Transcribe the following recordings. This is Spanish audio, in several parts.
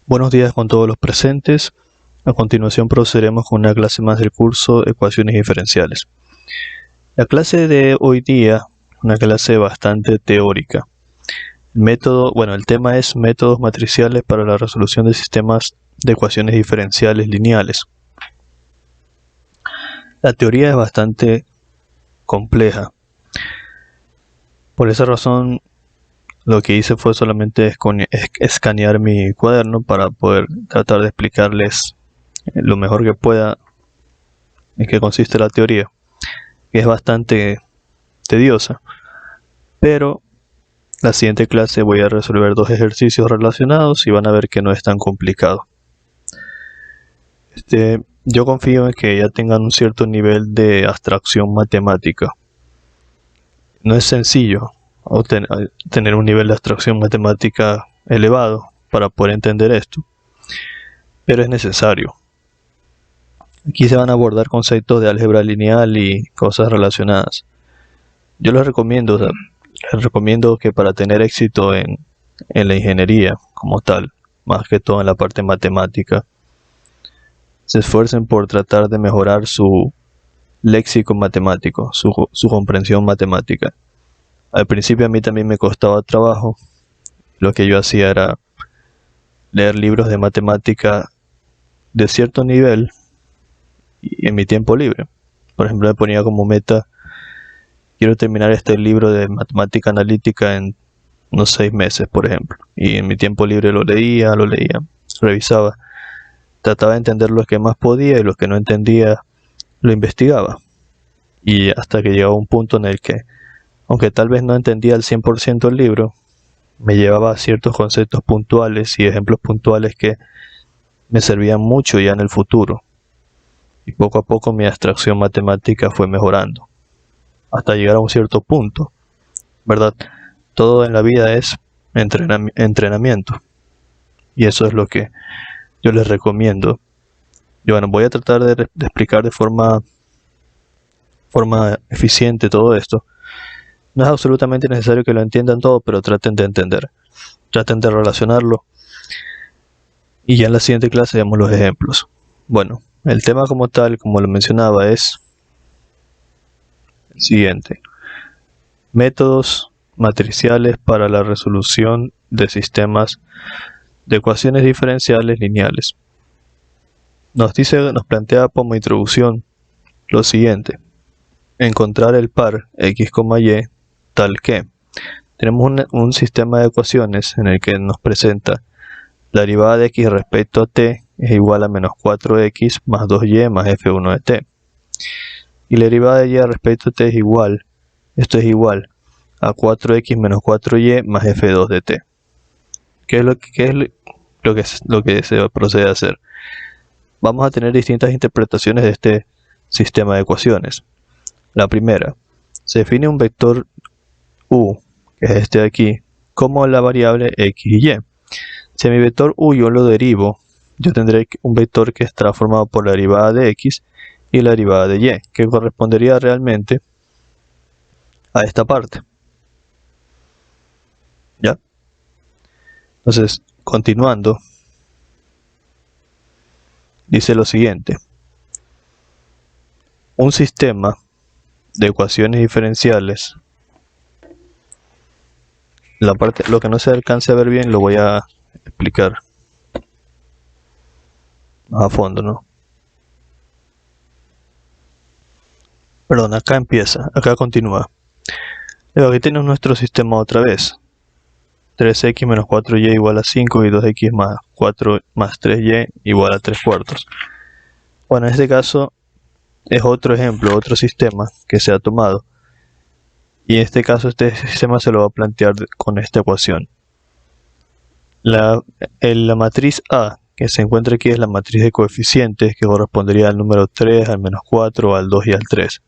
Buenos días con todos los presentes. A continuación procederemos con una clase más del curso Ecuaciones Diferenciales. La clase de hoy día, una clase bastante teórica. El tema es métodos matriciales para la resolución de sistemas de ecuaciones diferenciales lineales. La teoría es bastante compleja. Por esa razón, lo que hice fue solamente escanear mi cuaderno para poder tratar de explicarles lo mejor que pueda en qué consiste la teoría, que es bastante tediosa, pero la siguiente clase voy a resolver dos ejercicios relacionados y van a ver que no es tan complicado. Yo confío en que ya tengan un cierto nivel de abstracción matemática. No es sencillo tener un nivel de abstracción matemática elevado para poder entender esto, pero es necesario. Aquí se van a abordar conceptos de álgebra lineal y cosas relacionadas. Yo les recomiendo que para tener éxito en la ingeniería como tal, más que todo en la parte matemática, se esfuercen por tratar de mejorar su léxico matemático, su comprensión matemática. Al principio a mí también me costaba trabajo. Lo que yo hacía era leer libros de matemática de cierto nivel y en mi tiempo libre. Por ejemplo, me ponía como meta: quiero terminar este libro de matemática analítica en unos 6 meses, por ejemplo. Y en mi tiempo libre lo leía, revisaba. Trataba de entender lo que más podía y lo que no entendía lo investigaba. Y hasta que llegaba un punto en el que, aunque tal vez no entendía al 100% el libro, me llevaba a ciertos conceptos puntuales y ejemplos puntuales que me servían mucho ya en el futuro. Y poco a poco mi abstracción matemática fue mejorando, hasta llegar a un cierto punto, ¿verdad? Todo en la vida es entrenamiento. Y eso es lo que yo les recomiendo. Yo voy a tratar de explicar de forma eficiente todo esto. No es absolutamente necesario que lo entiendan todo, pero traten de entender. Traten de relacionarlo. Y ya en la siguiente clase vemos los ejemplos. Bueno, el tema como tal, como lo mencionaba, es el siguiente: métodos matriciales para la resolución de sistemas de ecuaciones diferenciales lineales. Nos plantea como introducción lo siguiente: encontrar el par x, y tal que tenemos un sistema de ecuaciones en el que nos presenta la derivada de x respecto a t es igual a menos 4x más 2y más f1 de t. Y la derivada de y respecto a t es igual a 4x menos 4y más f2 de t. ¿Qué es lo que se procede a hacer? Vamos a tener distintas interpretaciones de este sistema de ecuaciones. La primera: se define un vector u, que es este de aquí, como la variable x y y. Si a mi vector u yo lo derivo, yo tendré un vector que estará formado por la derivada de x y la derivada de y, que correspondería realmente a esta parte. ¿Ya? Entonces, continuando, dice lo siguiente: un sistema de ecuaciones diferenciales. Lo que no se alcance a ver bien lo voy a explicar más a fondo, ¿no? Perdón, acá continúa. Luego aquí tenemos nuestro sistema otra vez. 3x menos 4y igual a 5 y 2x más 4 más 3y igual a 3 cuartos. Bueno, en este caso es otro ejemplo, otro sistema que se ha tomado. Y en este caso este sistema se lo va a plantear con esta ecuación. La matriz A que se encuentra aquí es la matriz de coeficientes, que correspondería al número 3, al menos 4, al 2 y al 3.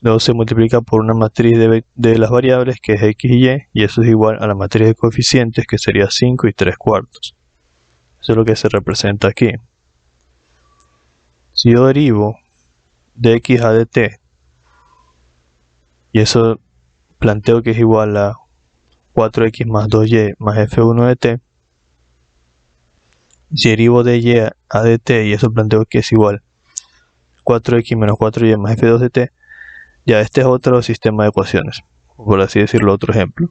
Luego se multiplica por una matriz de las variables, que es x y y, y eso es igual a la matriz de coeficientes, que sería 5 y 3 cuartos. Eso es lo que se representa aquí. Si yo derivo de x a dt, y eso planteo que es igual a 4x más 2y más f1 de t, Si derivo de y a de t y eso planteo que es igual 4x menos 4y más f2 de t, ya este es otro sistema de ecuaciones, por así decirlo, otro ejemplo.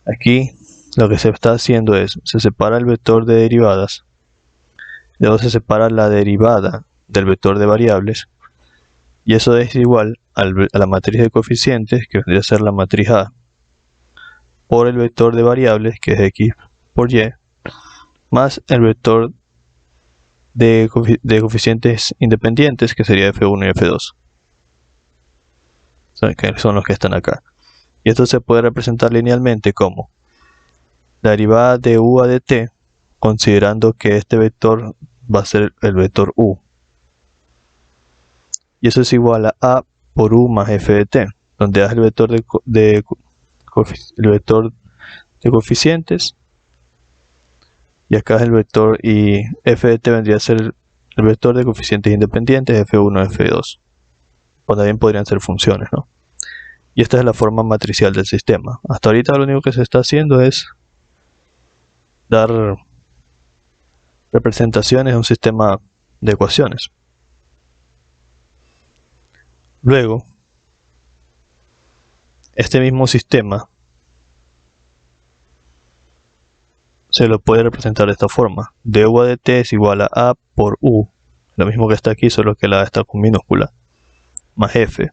Aquí lo que se está haciendo es, se separa el vector de derivadas, luego se separa la derivada del vector de variables, y eso es igual a la matriz de coeficientes, que vendría a ser la matriz A, por el vector de variables, que es x por y, más el vector de coeficientes independientes, que sería f1 y f2, que son los que están acá. Y esto se puede representar linealmente como la derivada de u a de t, considerando que este vector va a ser el vector u. Y eso es igual a por u más f de t, donde es el vector de coeficientes, y acá es el vector, y f de t vendría a ser el vector de coeficientes independientes, f1, f2. O también podrían ser funciones, ¿no? Y esta es la forma matricial del sistema. Hasta ahorita lo único que se está haciendo es dar representaciones de un sistema de ecuaciones. Luego, este mismo sistema se lo puede representar de esta forma. De u a de t es igual a por u, lo mismo que está aquí, solo que la A está con minúscula, más f.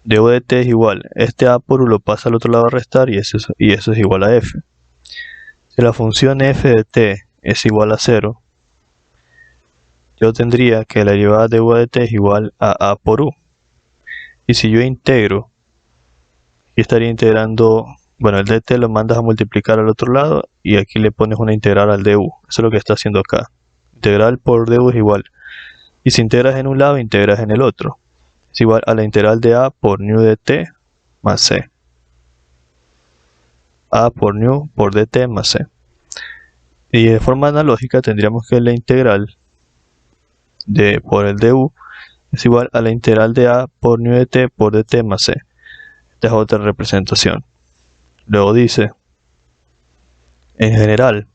De u de t es igual, este a por u lo pasa al otro lado a restar y eso es igual a f. Si la función f de t es igual a 0, yo tendría que la derivada de u de t es igual a por u. Y si yo integro, y estaría integrando, bueno, el dt lo mandas a multiplicar al otro lado y aquí le pones una integral al du. Eso es lo que está haciendo acá. Integral por du es igual. Y si integras en un lado, integras en el otro. Es igual a la integral de a por nu de t más c. A por nu por dt más c. Y de forma analógica tendríamos que la integral por el du es igual a la integral de a por nu de t por dt más c. Esta es otra representación. Luego dice, en general,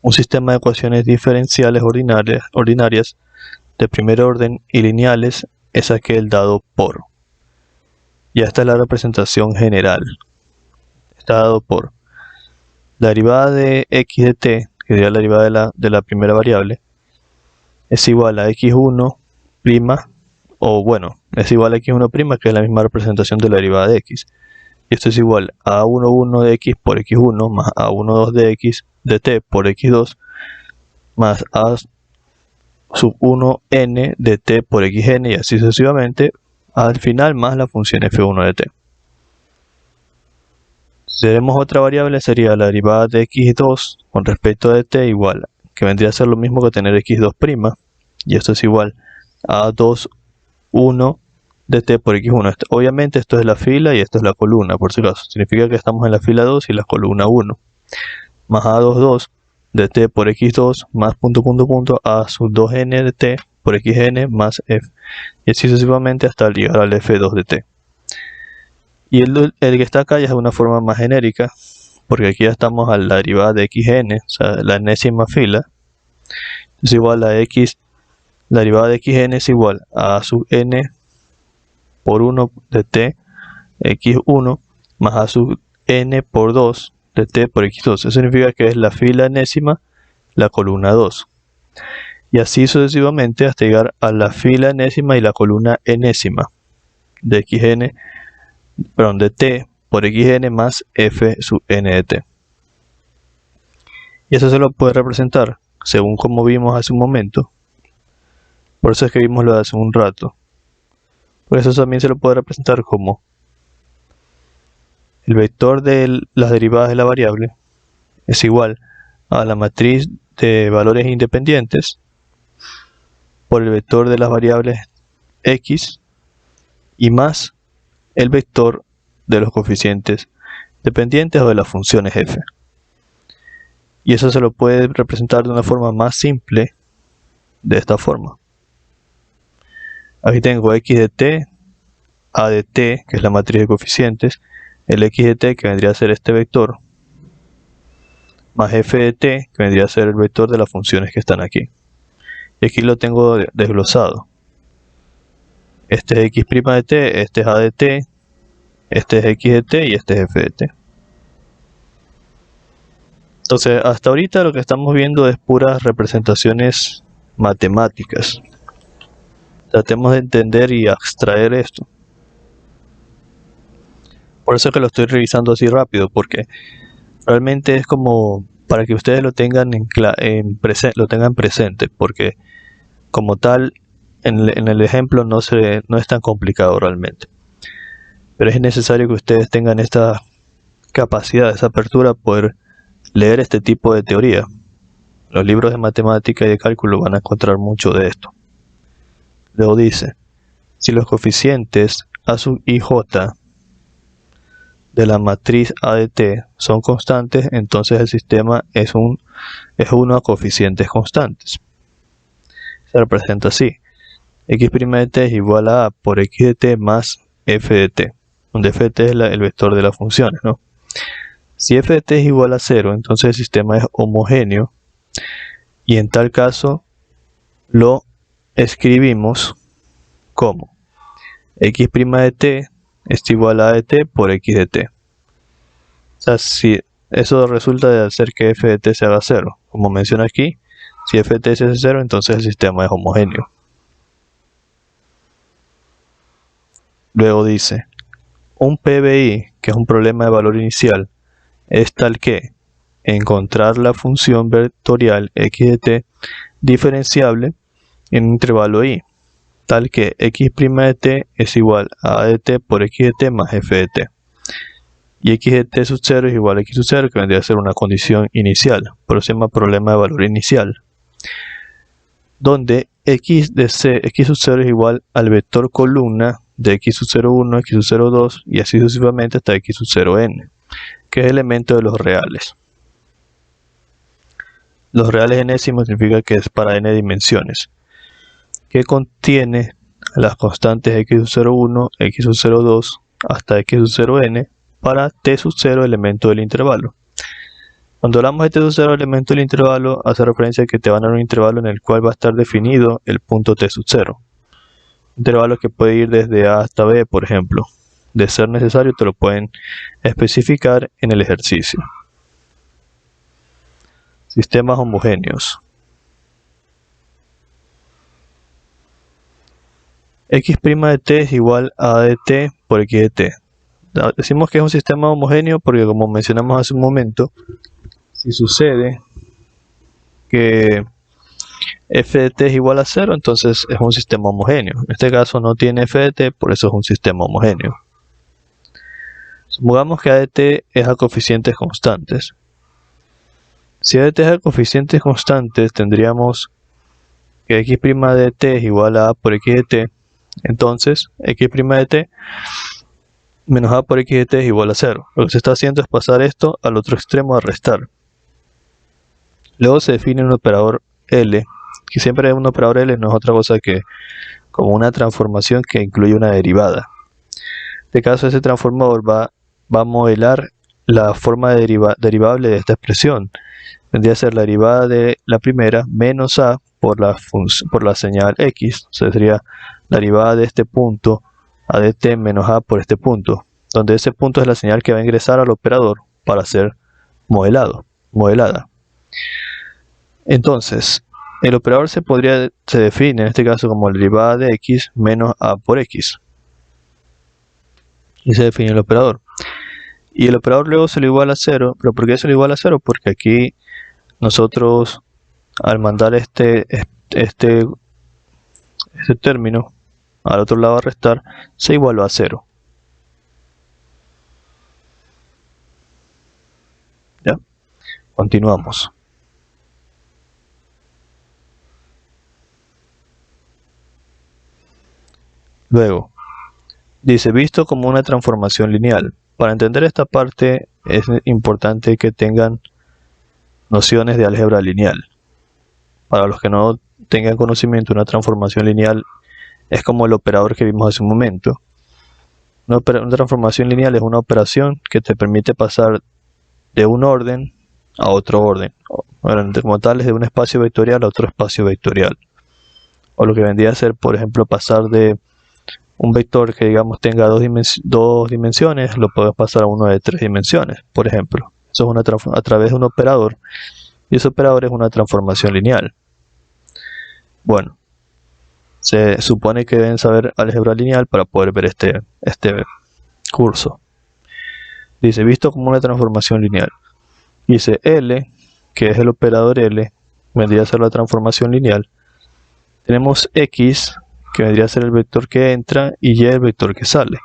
un sistema de ecuaciones diferenciales ordinarias de primer orden y lineales es aquel dado por. Y esta es la representación general. Está dado por la derivada de x de t, que sería la derivada de la primera variable, es igual a x1', o bueno, es igual a x1', que es la misma representación de la derivada de x. Y esto es igual a a11 de x por x1 más a12 de x de t por x2 más a sub 1n de t por xn y así sucesivamente, al final más la función f1 de t. Si tenemos otra variable sería la derivada de x2 con respecto a t igual, que vendría a ser lo mismo que tener x2', y esto es igual a 2,1 de t por x1. Obviamente esto es la fila y esto es la columna, por si acaso. Significa que estamos en la fila 2 y la columna 1. Más a22 de t por x2 más a sub 2n de t por xn más f. Y así sucesivamente hasta llegar al f2 de t. Y el que está acá ya es de una forma más genérica, porque aquí ya estamos a la derivada de xn, o sea, la enésima fila. Es igual a x, la derivada de xn es igual a sub n por 1 de t x1 más a sub n por 2 de t por x2. Eso significa que es la fila enésima, la columna 2. Y así sucesivamente hasta llegar a la fila enésima y la columna enésima de xn, perdón, de t por xn más f sub n de t. Y eso se lo puede representar según como vimos hace un momento. Por eso es que vimos lo de hace un rato. Por eso también se lo puede representar como el vector de las derivadas de la variable es igual a la matriz de valores independientes por el vector de las variables x y más el vector de los coeficientes dependientes o de las funciones f. Y eso se lo puede representar de una forma más simple de esta forma. Aquí tengo x de t, a de t, que es la matriz de coeficientes, el x de t, que vendría a ser este vector, más f de t, que vendría a ser el vector de las funciones que están aquí. Y aquí lo tengo desglosado. Este es x' de t, este es a de t, este es x de t y este es f de t. Entonces, hasta ahorita lo que estamos viendo es puras representaciones matemáticas. Tratemos de entender y abstraer esto. Por eso es que lo estoy revisando así rápido, porque realmente es como para que ustedes lo tengan presente, porque como tal en el ejemplo no es tan complicado realmente. Pero es necesario que ustedes tengan esta capacidad, esa apertura, poder leer este tipo de teoría. Los libros de matemática y de cálculo van a encontrar mucho de esto. Luego dice, si los coeficientes a sub i j de la matriz A de t son constantes, entonces el sistema es uno a coeficientes constantes. Se representa así. X' de t es igual a por x de t más f de t, donde f de t es el vector de las funciones, ¿no? Si f de t es igual a 0, entonces el sistema es homogéneo, y en tal caso lo escribimos como x' de t es igual a de t por x de t. O sea, si eso resulta de hacer que f de t se haga 0. Como menciona aquí, si f de t se hace 0, entonces el sistema es homogéneo. Luego dice, un PBI, que es un problema de valor inicial, es tal que encontrar la función vectorial x de t diferenciable en un intervalo i, tal que x' de t es igual a de t por x de t más f de t. Y x de t sub 0 es igual a x sub 0, que vendría a ser una condición inicial, por eso se llama problema de valor inicial, donde x sub 0 es igual al vector columna de x sub 0, 1, x sub 0, 2 y así sucesivamente hasta x sub 0 n, que es el elemento de los reales. Los reales enésimos significa que es para n dimensiones, que contiene las constantes x sub 0, 1, x sub 0, 2 hasta x sub 0 n para t sub 0 elemento del intervalo. Cuando hablamos de t sub 0 elemento del intervalo, hace referencia a que te van a dar un intervalo en el cual va a estar definido el punto t sub 0. Intervalo que puede ir desde a hasta b, por ejemplo. De ser necesario, te lo pueden especificar en el ejercicio. Sistemas homogéneos. X' de t es igual a de t por x de t. Decimos que es un sistema homogéneo porque, como mencionamos hace un momento, si sucede que f de t es igual a 0, entonces es un sistema homogéneo. En este caso no tiene f de t, por eso es un sistema homogéneo. Supongamos que a de t es a coeficientes constantes. Si a de t es a coeficientes constantes, tendríamos que x' de t es igual a por x de t. Entonces, x' de t menos a por x de t es igual a 0. Lo que se está haciendo es pasar esto al otro extremo a restar. Luego se define un operador L, que siempre un operador L no es otra cosa que como una transformación que incluye una derivada. En este caso, ese transformador va a modelar la forma derivable de esta expresión. Tendría que ser la derivada de la primera menos a por la señal x. O sea, sería la derivada de este punto a de t menos a por este punto, donde ese punto es la señal que va a ingresar al operador para ser modelada. Entonces, el operador se define en este caso como la derivada de x menos a por x. Y se define el operador. Y el operador luego se lo iguala a 0. ¿Pero por qué se lo iguala a 0? Porque aquí nosotros, al mandar este término al otro lado a restar, se igualó a 0. ¿Ya? Continuamos. Luego, dice, visto como una transformación lineal. Para entender esta parte es importante que tengan nociones de álgebra lineal. Para los que no tengan conocimiento, una transformación lineal es como el operador que vimos hace un momento. Una transformación lineal es una operación que te permite pasar de un orden a otro orden. Como tal, es de un espacio vectorial a otro espacio vectorial. O lo que vendría a ser, por ejemplo, pasar de un vector que digamos tenga dos dimensiones, lo podemos pasar a uno de 3 dimensiones, por ejemplo. Eso es a través de un operador, y ese operador es una transformación lineal. Bueno, se supone que deben saber álgebra lineal para poder ver este curso. Dice, visto como una transformación lineal. Dice L, que es el operador L, vendría a ser la transformación lineal. Tenemos X, que vendría a ser el vector que entra, y Y el vector que sale.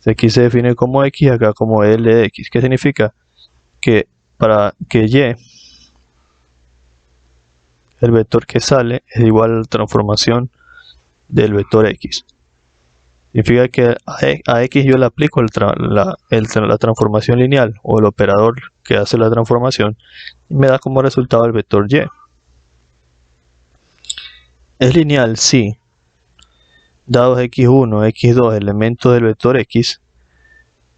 Aquí se define como X, acá como L de X. ¿Qué significa? Que para que Y, el vector que sale, es igual a la transformación del vector X. Significa que a X yo le aplico la transformación lineal o el operador que hace la transformación y me da como resultado el vector Y. Es lineal si, dados x1, x2 elementos del vector X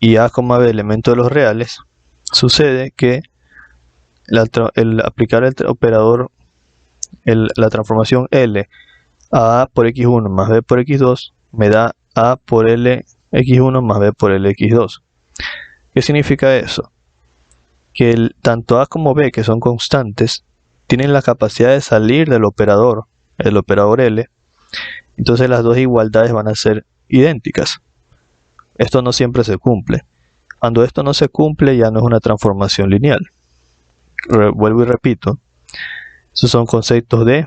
y a, b elementos de los reales, sucede que el aplicar el operador, la transformación L a por x1 más b por x2 me da a por l x1 más b por l x2. ¿Qué significa eso? Que tanto a como b, que son constantes, tienen la capacidad de salir del operador, el operador L, entonces las dos igualdades van a ser idénticas. Esto no siempre se cumple. Cuando esto no se cumple ya no es una transformación lineal. Vuelvo y repito, esos son conceptos de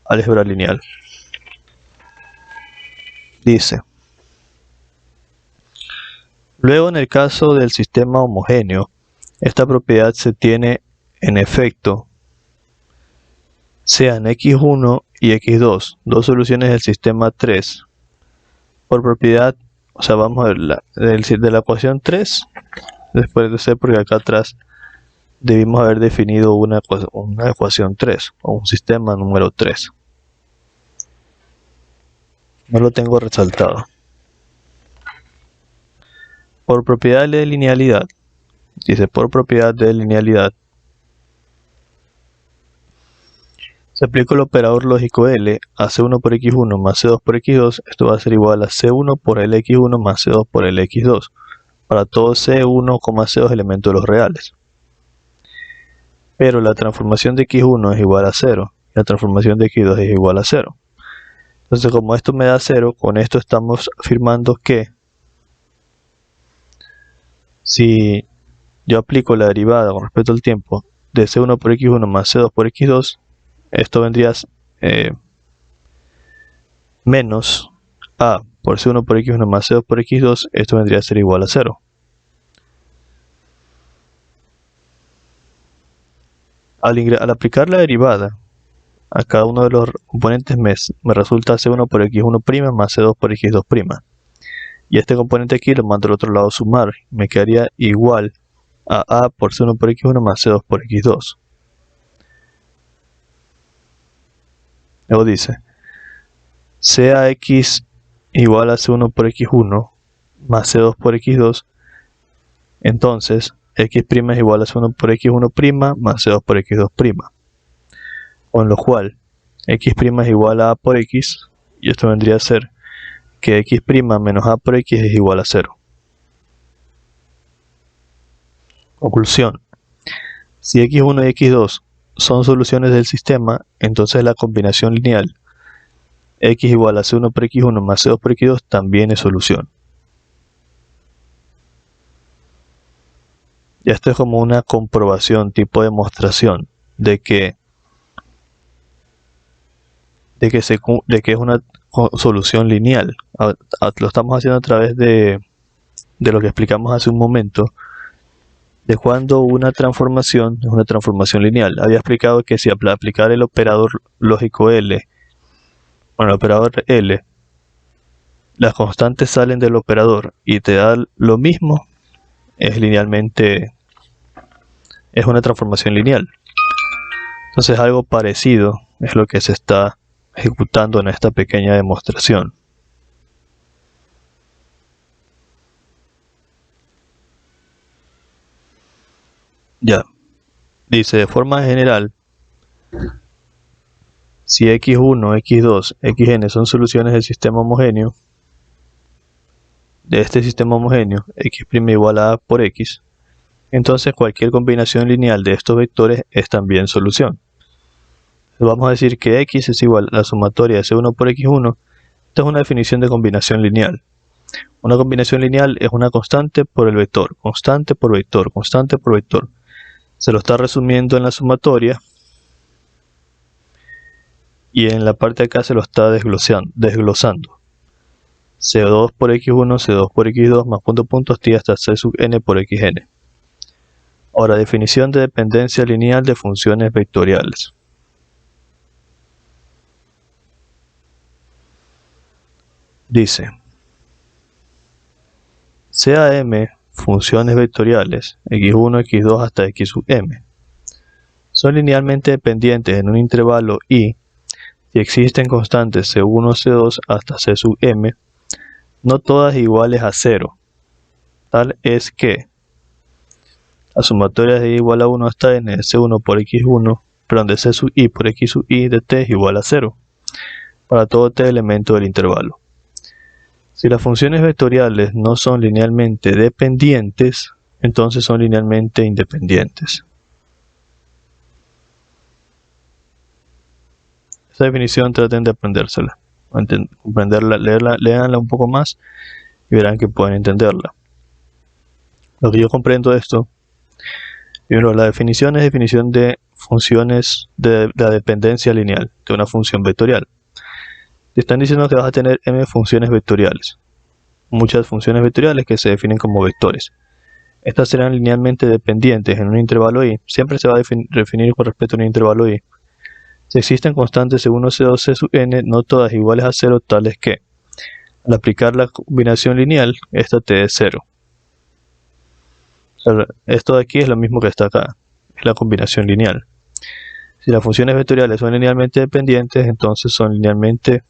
álgebra lineal. Dice, luego en el caso del sistema homogéneo, esta propiedad se tiene en efecto sean x1 y x2, dos soluciones del sistema 3, por propiedad, o sea, vamos a ver de la ecuación 3, después de ser porque acá atrás debimos haber definido una ecuación 3 o un sistema número 3. No lo tengo resaltado. Por propiedad de linealidad, dice por propiedad de linealidad, se aplica el operador lógico L a C1 por X1 más C2 por X2, esto va a ser igual a C1 por LX1 más C2 por LX2, para todos C1, C2 elementos de los reales. Pero la transformación de X1 es igual a 0, y la transformación de X2 es igual a 0. Entonces, como esto me da 0, con esto estamos afirmando que si yo aplico la derivada con respecto al tiempo de C1 por X1 más C2 por X2, esto vendría menos a por C1 por X1 más C2 por X2, esto vendría a ser igual a 0. Al aplicar la derivada a cada uno de los componentes me resulta C1 por X1' más C2 por X2'. Y este componente aquí lo mando al otro lado a sumar. Me quedaría igual a por C1 por X1 más C2 por X2. Luego dice, sea X igual a C1 por X1 más C2 por X2, entonces X' es igual a C1 por X1' más C2 por X2'. Con lo cual, X' es igual a por X, y esto vendría a ser que X' menos A por X es igual a 0. Conclusión. Si X1 y X2 son soluciones del sistema, entonces la combinación lineal X igual a C1 por X1 más C2 por X2 también es solución. Y esto es como una comprobación, tipo demostración, de que es una solución lineal. Lo estamos haciendo a través de lo que explicamos hace un momento, de cuando una transformación es una transformación lineal. Había explicado que si aplicar el operador lógico L, bueno, el operador L, las constantes salen del operador y te da lo mismo, es una transformación lineal. Entonces algo parecido es lo que se está ejecutando en esta pequeña demostración. Ya, dice de forma general, si x1, x2, xn son soluciones del sistema homogéneo, de este sistema homogéneo, x' igual a por x, entonces cualquier combinación lineal de estos vectores es también solución. Vamos a decir que x es igual a la sumatoria de c1 por x1. Esta es una definición de combinación lineal. Una combinación lineal es una constante por el vector, constante por vector, constante por vector. Se lo está resumiendo en la sumatoria y en la parte de acá se lo está desglosando. C2 por x1, C2 por x2 más punto punto t hasta c sub n por xn. Ahora, definición de dependencia lineal de funciones vectoriales. Dice, sea m funciones vectoriales, x1, x2 hasta x sub m, son linealmente dependientes en un intervalo y si existen constantes c1, c2 hasta c sub m, no todas iguales a 0. Tal es que la sumatoria de y igual a 1 hasta n de c1 por x1, perdón, de c sub i por x sub i de t es igual a 0 para todo t elemento del intervalo. Si las funciones vectoriales no son linealmente dependientes, entonces son linealmente independientes. Esa definición traten de aprendérsela, comprenderla, léanla un poco más y verán que pueden entenderla. Lo que yo comprendo de esto, primero, la definición es definición de funciones de la dependencia lineal de una función vectorial. Te están diciendo que vas a tener m funciones vectoriales, muchas funciones vectoriales que se definen como vectores. Estas serán linealmente dependientes en un intervalo i, siempre se va a definir con respecto a un intervalo i. Si existen constantes c1, c2, c sub n, no todas iguales a 0, tales que, al aplicar la combinación lineal, esta t es 0. O sea, esto de aquí es lo mismo que está acá, es la combinación lineal. Si las funciones vectoriales son linealmente dependientes, entonces son linealmente...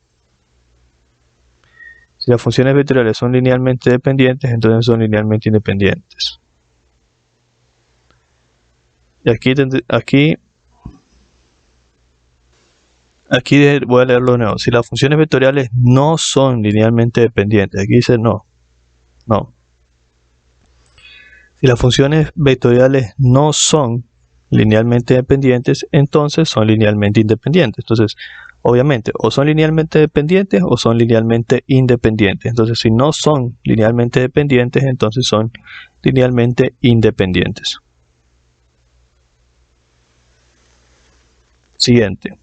Si las funciones vectoriales son linealmente dependientes, entonces son linealmente independientes. Y aquí voy a leerlo de nuevo. Si las funciones vectoriales no son linealmente dependientes, aquí dice no. Si las funciones vectoriales no son linealmente dependientes, entonces son linealmente independientes. Entonces, obviamente, o son linealmente dependientes o son linealmente independientes. Entonces, si no son linealmente dependientes, entonces son linealmente independientes. Siguiente.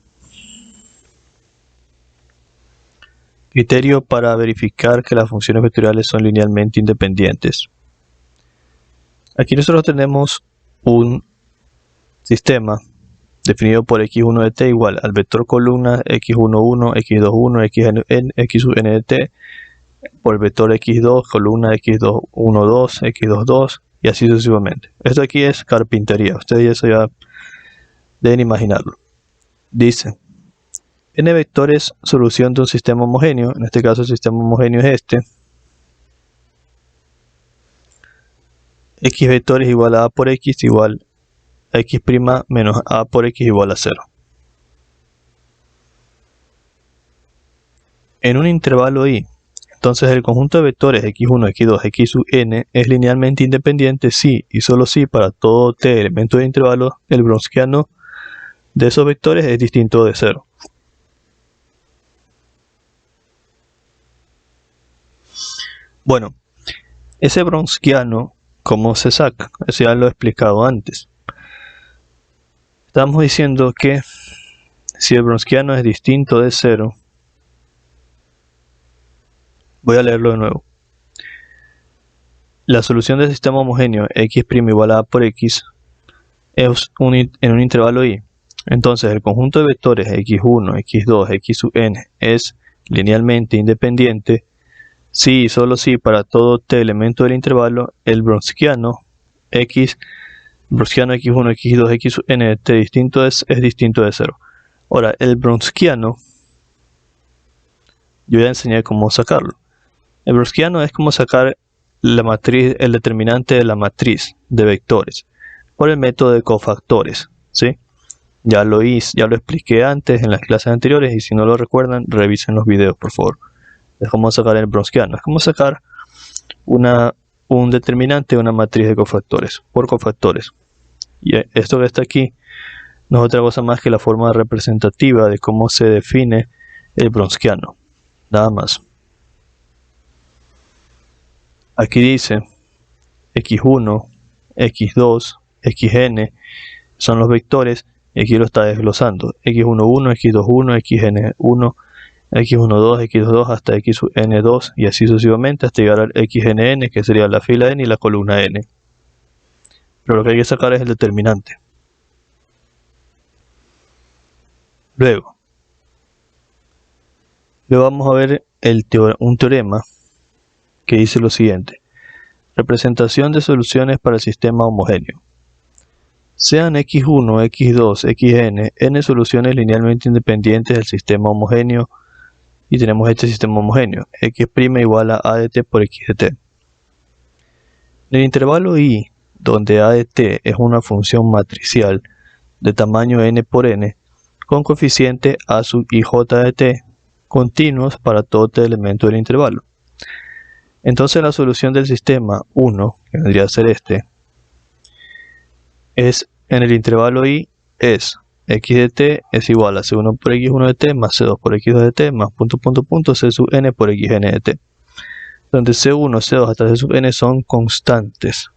Criterio para verificar que las funciones vectoriales son linealmente independientes. Aquí nosotros tenemos un sistema definido por x1 de t igual al vector columna x11, x21, x sub n de t por el vector x2, columna x212, x22 y así sucesivamente. Esto aquí es carpintería, ustedes eso ya deben imaginarlo. Dice, n vectores solución de un sistema homogéneo, en este caso el sistema homogéneo es este. X vectores igual a por x igual a x' menos a por x igual a 0. En un intervalo i, entonces el conjunto de vectores x1, x2, x sub n es linealmente independiente si y solo si para todo t elemento del intervalo el browniano de esos vectores es distinto de 0. Bueno, ese browniano, ¿cómo se saca? Eso ya lo he explicado antes. Estamos diciendo que si el browniano es distinto de 0, voy a leerlo de nuevo. La solución del sistema homogéneo x' igual a por x es en un intervalo i. Entonces el conjunto de vectores x1, x2, x sub n es linealmente independiente si y solo si para todo t elemento del intervalo el browniano x1, x2, x sub n de t es distinto de 0. Ahora, el browniano, yo ya enseñé cómo sacarlo. El browniano es como sacar la matriz, el determinante de la matriz de vectores. por el método de cofactores, ¿sí? Ya lo expliqué antes en las clases anteriores, y si no lo recuerdan, revisen los videos, por favor. Es como sacar el Browniano, es como sacar un determinante de una matriz de cofactores, por cofactores. Y esto que está aquí no es otra cosa más que la forma representativa de cómo se define el Browniano, nada más. Aquí dice x1, x2, xn son los vectores, y aquí lo está desglosando: x11, x21, xn1, x12, x22 hasta xn2, y así sucesivamente hasta llegar al xnn, que sería la fila n y la columna n. Pero lo que hay que sacar es el determinante. Luego vamos a ver un teorema que dice lo siguiente: representación de soluciones para el sistema homogéneo. Sean x1, x2, xn, n soluciones linealmente independientes del sistema homogéneo, y tenemos este sistema homogéneo, x' igual a a de t por x de t. En el intervalo i, donde a de t es una función matricial de tamaño n por n, con coeficiente a sub i j de t continuos para todo t elemento del intervalo. Entonces la solución del sistema 1, que vendría a ser este, es en el intervalo i es x de t es igual a c1 por x1 de t más c2 por x2 de t más c sub n por xn de t, donde c1, c2 hasta c sub n son constantes.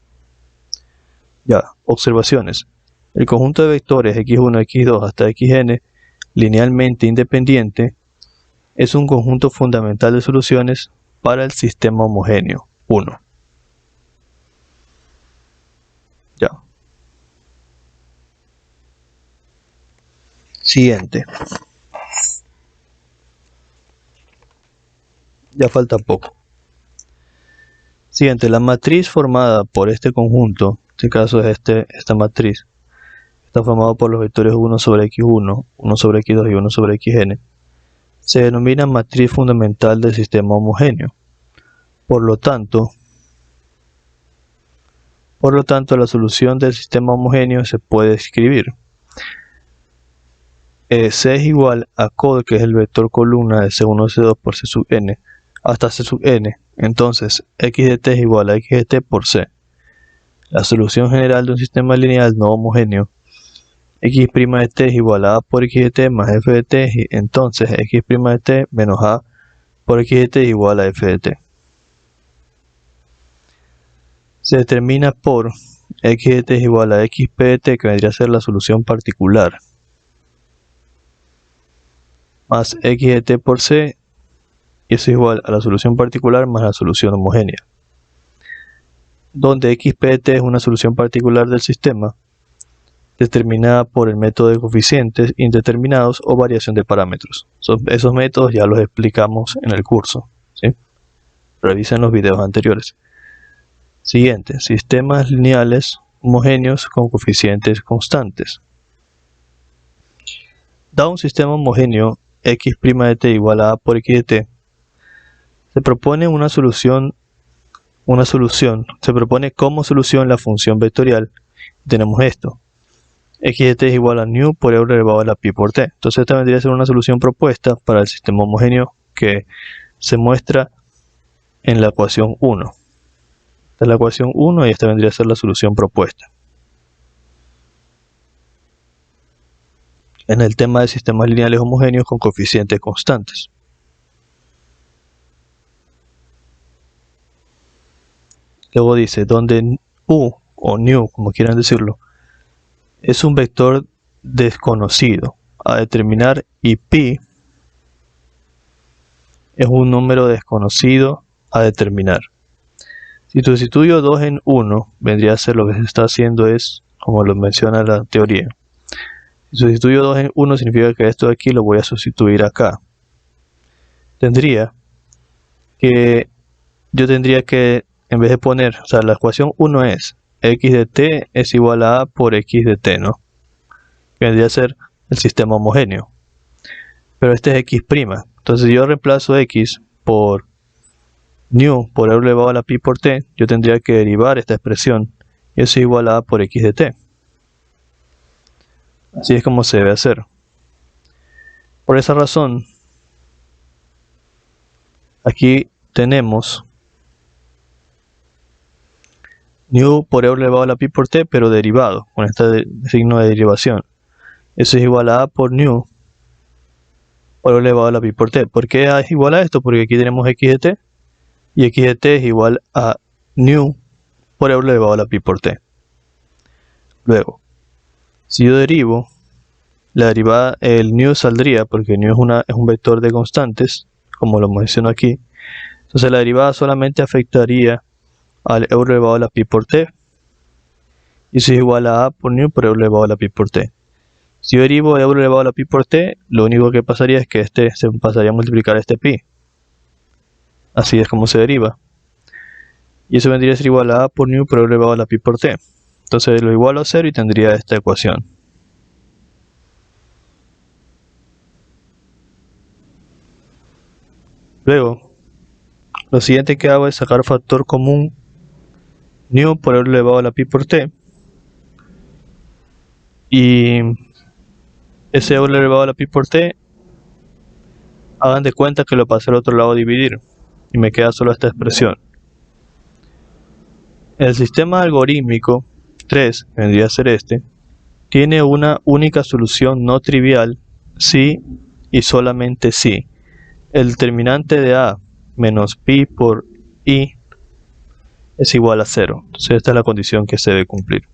Ya, observaciones. El conjunto de vectores x1, x2 hasta xn linealmente independiente es un conjunto fundamental de soluciones para el sistema homogéneo 1. Ya. Siguiente. Ya falta poco. Siguiente, la matriz formada por este conjunto, en este caso es esta matriz, está formada por los vectores 1 sobre x1, 1 sobre x2 y 1 sobre xn, se denomina matriz fundamental del sistema homogéneo. Por lo tanto, la solución del sistema homogéneo se puede escribir. C es igual a COD, que es el vector columna de C1, C2 por C sub n, hasta C sub n. Entonces, x de t es igual a x de t por C. La solución general de un sistema lineal no homogéneo, x' de t es igual a por x de t más f de t, y entonces x' de t menos a por x de t es igual a f de t. Se determina por x de t es igual a xp de t, que vendría a ser la solución particular, más x de t por c, y eso es igual a la solución particular más la solución homogénea, donde xp de t es una solución particular del sistema, determinada por el método de coeficientes indeterminados o variación de parámetros. Esos métodos ya los explicamos en el curso, ¿sí? Revisen los videos anteriores. Siguiente, sistemas lineales homogéneos con coeficientes constantes. Dado un sistema homogéneo x' de t igual a por x de t, se propone se propone como solución la función vectorial. Tenemos esto: x de t es igual a nu por e elevado a la pi por t. Entonces esta vendría a ser una solución propuesta para el sistema homogéneo que se muestra en la ecuación 1. Esta es la ecuación 1 y esta vendría a ser la solución propuesta. En el tema de sistemas lineales homogéneos con coeficientes constantes. Luego dice, donde u o nu, como quieran decirlo, es un vector desconocido a determinar, y pi es un número desconocido a determinar. Si sustituyo 2 en 1, vendría a ser lo que se está haciendo es, como lo menciona la teoría. Si sustituyo 2 en 1, significa que esto de aquí lo voy a sustituir acá. Yo tendría que, en vez de poner, o sea, la ecuación 1 es x de t es igual a por x de t, ¿no? Que vendría a ser el sistema homogéneo. Pero este es x'. Entonces yo reemplazo x por nu por e elevado a la pi por t. Yo tendría que derivar esta expresión, y eso es igual a por x de t. Así es como se debe hacer. Por esa razón, aquí tenemos nu por e elevado a la pi por t, pero derivado, con este signo de derivación. Eso es igual a por nu por e elevado a la pi por t. ¿Por qué a es igual a esto? Porque aquí tenemos x de t, y x de t es igual a nu por e elevado a la pi por t. Luego, si yo derivo, la derivada, el nu saldría, porque nu es un vector de constantes, como lo menciono aquí. Entonces la derivada solamente afectaría al e elevado a la pi por t, y eso es igual a por nu por e elevado a la pi por t. Si yo derivo e elevado a la pi por t, lo único que pasaría es que este se pasaría a multiplicar este pi. Así es como se deriva. Y eso vendría a ser igual a por nu por e elevado a la pi por t. Entonces lo igualo a 0 y tendría esta ecuación. Luego, lo siguiente que hago es sacar factor común nu por e elevado a la pi por t. Y ese e elevado a la pi por t, hagan de cuenta que lo pasé al otro lado a dividir. Y me queda solo esta expresión. El sistema algorítmico 3, que vendría a ser este, tiene una única solución no trivial si y solamente si el determinante de a menos pi por i es igual a 0. Entonces esta es la condición que se debe cumplir.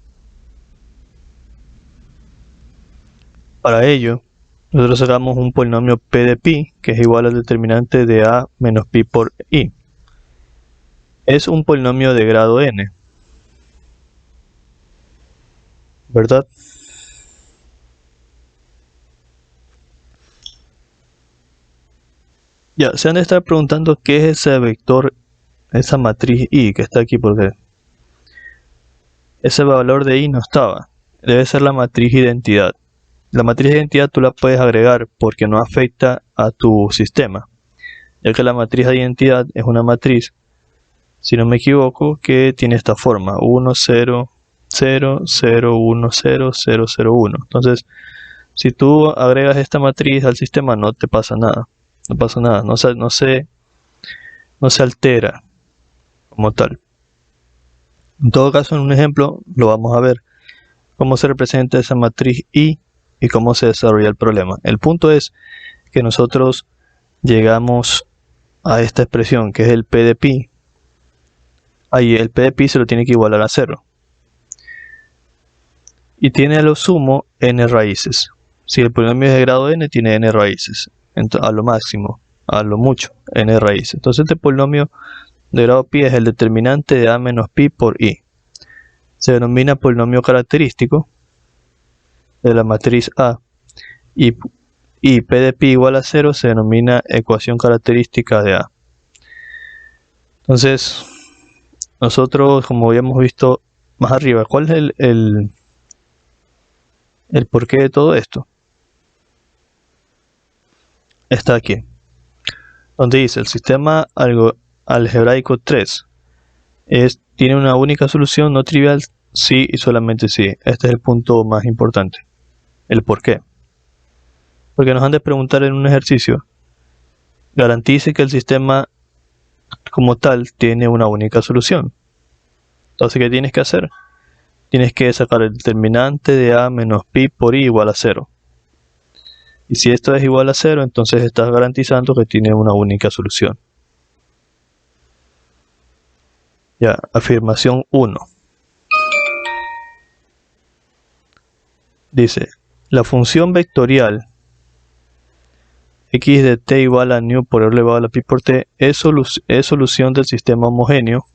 Para ello, nosotros sacamos un polinomio p de pi, que es igual al determinante de a menos pi por i. Es un polinomio de grado n, ¿verdad? Ya, se han de estar preguntando qué es ese vector, esa matriz i que está aquí, porque ese valor de i no estaba. Debe ser la matriz identidad. La matriz de identidad tú la puedes agregar porque no afecta a tu sistema, ya que la matriz de identidad es una matriz, si no me equivoco, que tiene esta forma: 1, 0, 0, 0, 1, 0, 0, 0, 1. Entonces, si tú agregas esta matriz al sistema, no te pasa nada. No pasa nada, no se altera como tal. En todo caso, en un ejemplo, lo vamos a ver cómo se representa esa matriz I y cómo se desarrolla el problema. El punto es que nosotros llegamos a esta expresión que es el p de pi. Ahí el p de pi se lo tiene que igualar a 0. Y tiene a lo sumo n raíces. Si el polinomio es de grado n, tiene n raíces. Entonces, a lo máximo, a lo mucho, n raíces. Entonces este polinomio de grado pi es el determinante de a menos pi por i. Se denomina polinomio característico de la matriz A. Y p de pi igual a 0 se denomina ecuación característica de A. Entonces, nosotros, como habíamos visto más arriba, ¿cuál es el porqué de todo esto? Está aquí, donde dice el sistema algebraico 3 tiene una única solución no trivial si y solamente si. Este es el punto más importante, el porqué. Porque nos han de preguntar en un ejercicio: garantice que el sistema como tal tiene una única solución. Entonces, ¿qué tienes que hacer? Tienes que sacar el determinante de a menos pi por i igual a 0. Y si esto es igual a 0, entonces estás garantizando que tiene una única solución. Ya, afirmación 1. Dice, la función vectorial x de t igual a nu por e elevado a la pi por t es solución del sistema homogéneo.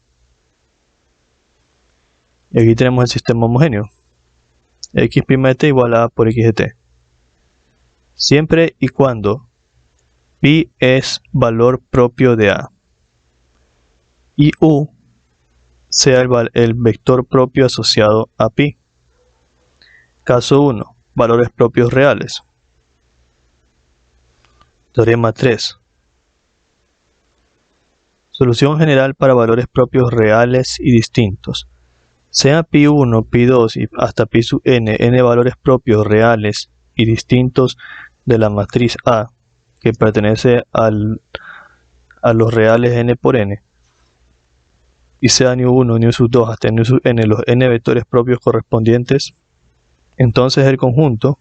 Y aquí tenemos el sistema homogéneo. X' de t igual a a por x de t. Siempre y cuando pi es valor propio de a y u sea el vector propio asociado a pi. Caso 1. Valores propios reales. Teorema 3. Solución general para valores propios reales y distintos. sea pi1, pi2 y hasta pi sub n, n valores propios, reales y distintos de la matriz A, que pertenece a los reales n por n, y sea nu1, nu2 hasta nu sub n los n vectores propios correspondientes, entonces el conjunto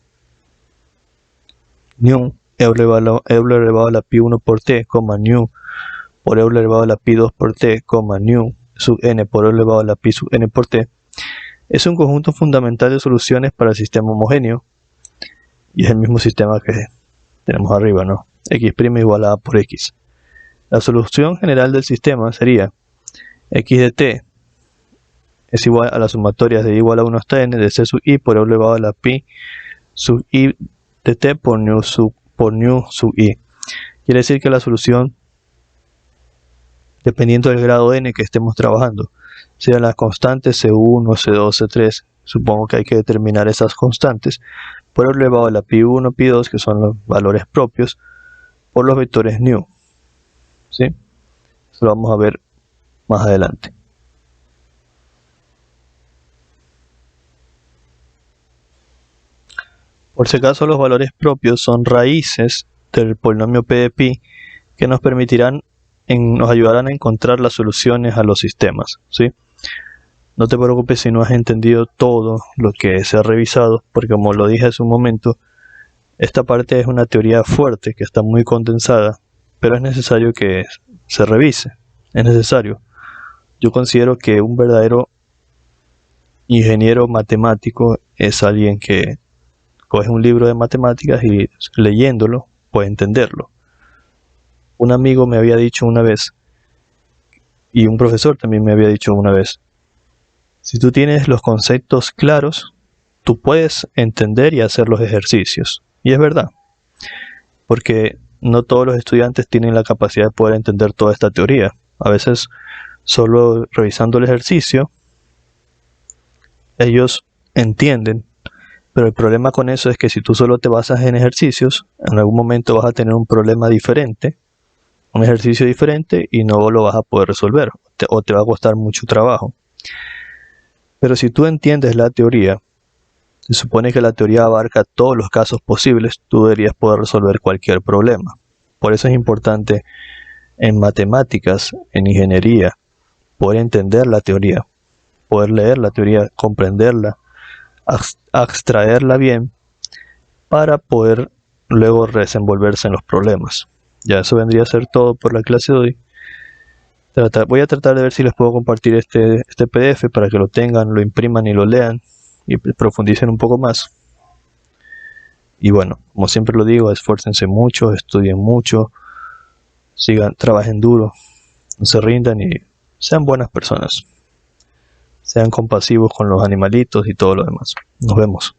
nu e elevado a la pi1 por t, nu por e elevado a la pi2 por t, nu sub n por e elevado a la pi sub n por t, es un conjunto fundamental de soluciones para el sistema homogéneo, y es el mismo sistema que tenemos arriba, ¿no? X' igual a por X. La solución general del sistema sería x de t es igual a la sumatoria de igual a 1 hasta n de c sub i por e elevado a la pi sub i de t por nu sub i. Quiere decir que la solución, dependiendo del grado n que estemos trabajando, sean las constantes C1, C2, C3, supongo que hay que determinar esas constantes, por e elevado a la pi1, pi2, que son los valores propios, por los vectores nu. ¿Sí? Eso lo vamos a ver más adelante. Por si acaso, los valores propios son raíces del polinomio p de pi que nos ayudarán a encontrar las soluciones a los sistemas, ¿sí? No te preocupes si no has entendido todo lo que se ha revisado, porque como lo dije hace un momento, esta parte es una teoría fuerte que está muy condensada, pero es necesario que se revise, es necesario. Yo considero que un verdadero ingeniero matemático es alguien que coge un libro de matemáticas y leyéndolo puede entenderlo. Un amigo me había dicho una vez, y un profesor también me había dicho una vez, si tú tienes los conceptos claros, tú puedes entender y hacer los ejercicios. Y es verdad, porque no todos los estudiantes tienen la capacidad de poder entender toda esta teoría. A veces, solo revisando el ejercicio, ellos entienden. Pero el problema con eso es que si tú solo te basas en ejercicios, en algún momento vas a tener un problema diferente, un ejercicio diferente, y no lo vas a poder resolver, o te va a costar mucho trabajo. Pero si tú entiendes la teoría, se supone que la teoría abarca todos los casos posibles, tú deberías poder resolver cualquier problema. Por eso es importante en matemáticas, en ingeniería, poder entender la teoría, poder leer la teoría, comprenderla, extraerla bien para poder luego desenvolverse en los problemas. Ya eso vendría a ser todo por la clase de hoy. Voy a tratar de ver si les puedo compartir este PDF para que lo tengan, lo impriman y lo lean y profundicen un poco más. Y bueno, como siempre lo digo, esfuércense mucho, estudien mucho, trabajen duro, no se rindan y sean buenas personas. Sean compasivos con los animalitos y todo lo demás. Nos vemos.